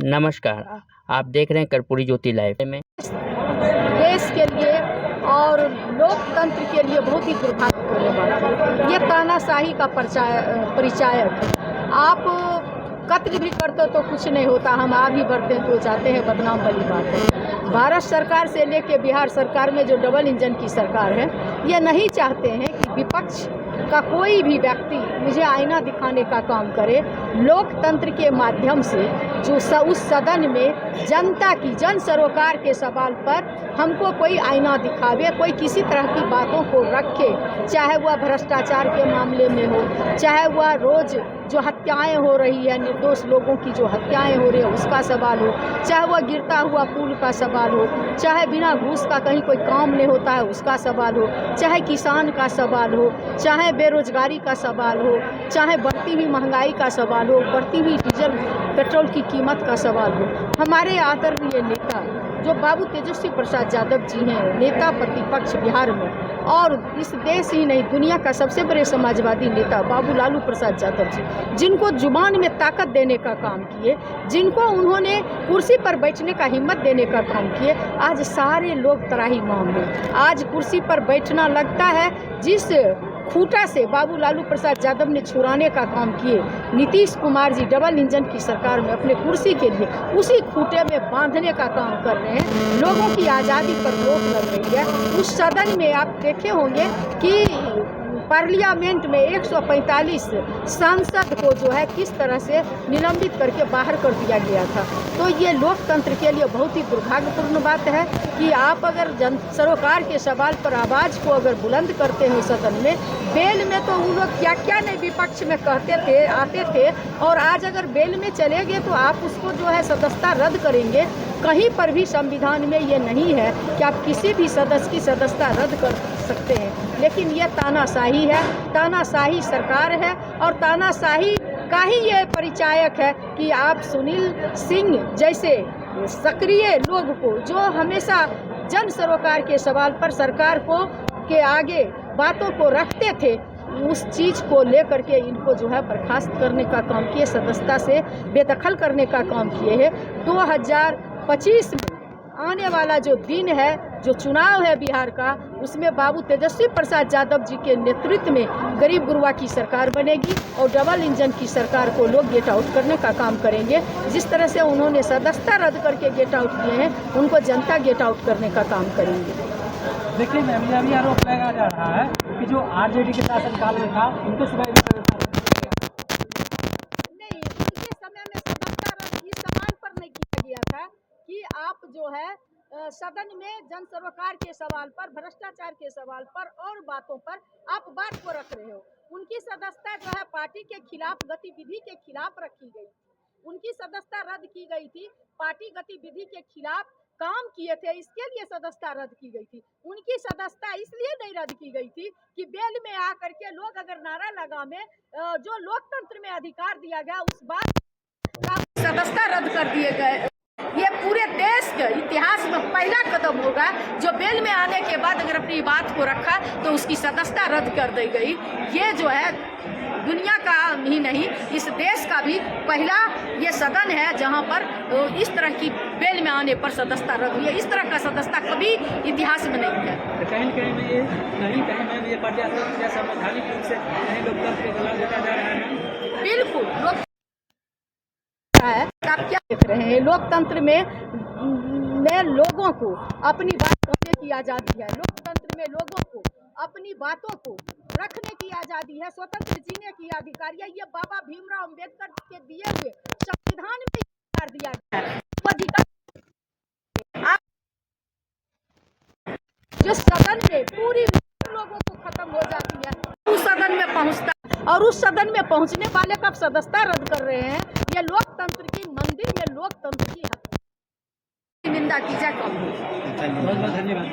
नमस्कार, आप देख रहे हैं कर्पूरी ज्योति लाइव में। देश के लिए और लोकतंत्र के लिए बहुत ही दुर्भाग्यपूर्ण बात है। ये तानाशाही का परिचायक है। आप कत्ल भी करते तो कुछ नहीं होता, हम आगे बढ़ते तो जाते हैं, बदनाम वाली बात है। भारत सरकार से लेके बिहार सरकार में जो डबल इंजन की सरकार है, ये नहीं चाहते हैं कि विपक्ष का कोई भी व्यक्ति मुझे आईना दिखाने का काम करे। लोकतंत्र के माध्यम से जो उस सदन में जनता की जन सरोकार के सवाल पर हमको कोई आईना दिखावे, कोई किसी तरह की बातों को रखे, चाहे वह भ्रष्टाचार के मामले में हो, चाहे वह रोज़ जो हत्याएं हो रही है, निर्दोष लोगों की जो हत्याएं हो रही है उसका सवाल हो, चाहे वह गिरता हुआ पुल का सवाल हो, चाहे बिना घूस का कहीं कोई काम नहीं होता है उसका सवाल हो, चाहे किसान का सवाल हो, चाहे बेरोजगारी का सवाल हो, चाहे बढ़ती हुई महंगाई का सवाल हो, बढ़ती हुई डीजल पेट्रोल की कीमत का सवाल हो। हमारे आदरणीय नेता जो बाबू तेजस्वी प्रसाद यादव जी हैं, नेता प्रतिपक्ष बिहार में, और इस देश ही नहीं दुनिया का सबसे बड़े समाजवादी नेता बाबू लालू प्रसाद यादव जी, जिनको जुबान में ताकत देने का काम किए, जिनको उन्होंने कुर्सी पर बैठने का हिम्मत देने का काम किए, आज सारे लोग त्राहिमाम हैं। आज कुर्सी पर बैठना लगता है जिस खूंटा से बाबू लालू प्रसाद यादव ने छुड़ाने का काम किए नीतीश कुमार जी डबल इंजन की सरकार में अपने कुर्सी के लिए, उसी खूंटे में बांधने का काम कर रहे हैं। लोगों की आज़ादी पर रोक लग रही है। उस सदन में आप देखे होंगे कि पार्लियामेंट में 145 सांसद को जो है किस तरह से निलंबित करके बाहर कर दिया गया था। तो ये लोकतंत्र के लिए बहुत ही दुर्भाग्यपूर्ण बात है कि आप अगर जन सरोकार के सवाल पर आवाज़ को अगर बुलंद करते हैं सदन में, बेल में तो वो लोग क्या क्या नहीं विपक्ष में कहते थे, आते थे, और आज अगर बेल में चले गए तो आप उसको जो है सदस्यता रद्द करेंगे। कहीं पर भी संविधान में ये नहीं है कि आप किसी भी सदस्य की सदस्यता रद्द कर सकते हैं, लेकिन ये तानाशाही है, तानाशाही सरकार है, और तानाशाही का ही ये परिचायक है कि आप सुनील सिंह जैसे सक्रिय लोग को, जो हमेशा जन सरोकार के सवाल पर सरकार को के आगे बातों को रखते थे, उस चीज़ को लेकर के इनको जो है बर्खास्त करने का काम किए, सदस्यता से बेदखल करने का काम किए हैं। 2025 में आने वाला जो दिन है, जो चुनाव है बिहार का, उसमें बाबू तेजस्वी प्रसाद यादव जी के नेतृत्व में गरीब गुरबा की सरकार बनेगी और डबल इंजन की सरकार को लोग गेट आउट करने का काम करेंगे। जिस तरह से उन्होंने सदस्यता रद्द करके गेट आउट किए हैं, उनको जनता गेट आउट करने का काम करेंगे। देखिए मैम, यह भी आरोप लगाया जा रहा है कि जो आरजेडी के शासनकाल में था उनको सुबह नहीं, उनके समय में सदस्यता रद्द इस सवाल पर नहीं किया गया था कि आप जो है सदन में जन सरोकार के सवाल पर, भ्रष्टाचार के सवाल पर और बातों पर आप बात को रख रहे हो। उनकी सदस्यता जो है पार्टी के खिलाफ, गतिविधि के खिलाफ रखी गई। उनकी सदस्यता रद्द की गई थी, पार्टी गतिविधि के खिलाफ काम किए थे, इसके लिए सदस्यता रद्द की गई थी। उनकी सदस्यता इसलिए नहीं रद्द की गई थी कि बेल में आकर के लोग अगर नारा लगा में जो लोकतंत्र में अधिकार दिया गया उस बात का सदस्यता रद्द कर दिए गए। ये पूरे देश के इतिहास में पहला कदम होगा जो बेल में आने के बाद अगर अपनी बात को रखा तो उसकी सदस्यता रद्द कर दी गई। ये जो है दुनिया का ही नहीं, इस देश का भी पहला ये सदन है जहां पर इस तरह की बेल में आने पर सदस्यता रद्द हुई है। इस तरह का सदस्यता कभी इतिहास में नहीं है। कहीं में ये प्रजातंत्र संवैधानिक रूप से कहीं लोकतंत्र के खिलाफ देखा जा रहा है। बिल्कुल लोक है। आप क्या देख रहे हैं? लोकतंत्र में लोगों को अपनी बात कहने की आज़ादी है। लोकतंत्र में लोगों को अपनी बातों को रखने की आज़ादी है, स्वतंत्र जीने की अधिकार है। ये बाबा भीमराव अम्बेडकर के दिए हुए संविधान में अधिकार दिया गया है। अधिकार जिस सदन में पूरी लोगों को खत्म हो जाती है, उस सदन में पहुंचता, और उस सदन में पहुंचने वाले का सदस्यता रद्द कर रहे हैं। ये लोकतंत्र की मंदिर में लोकतंत्र की निंदा की जाए कम। बहुत बहुत धन्यवाद।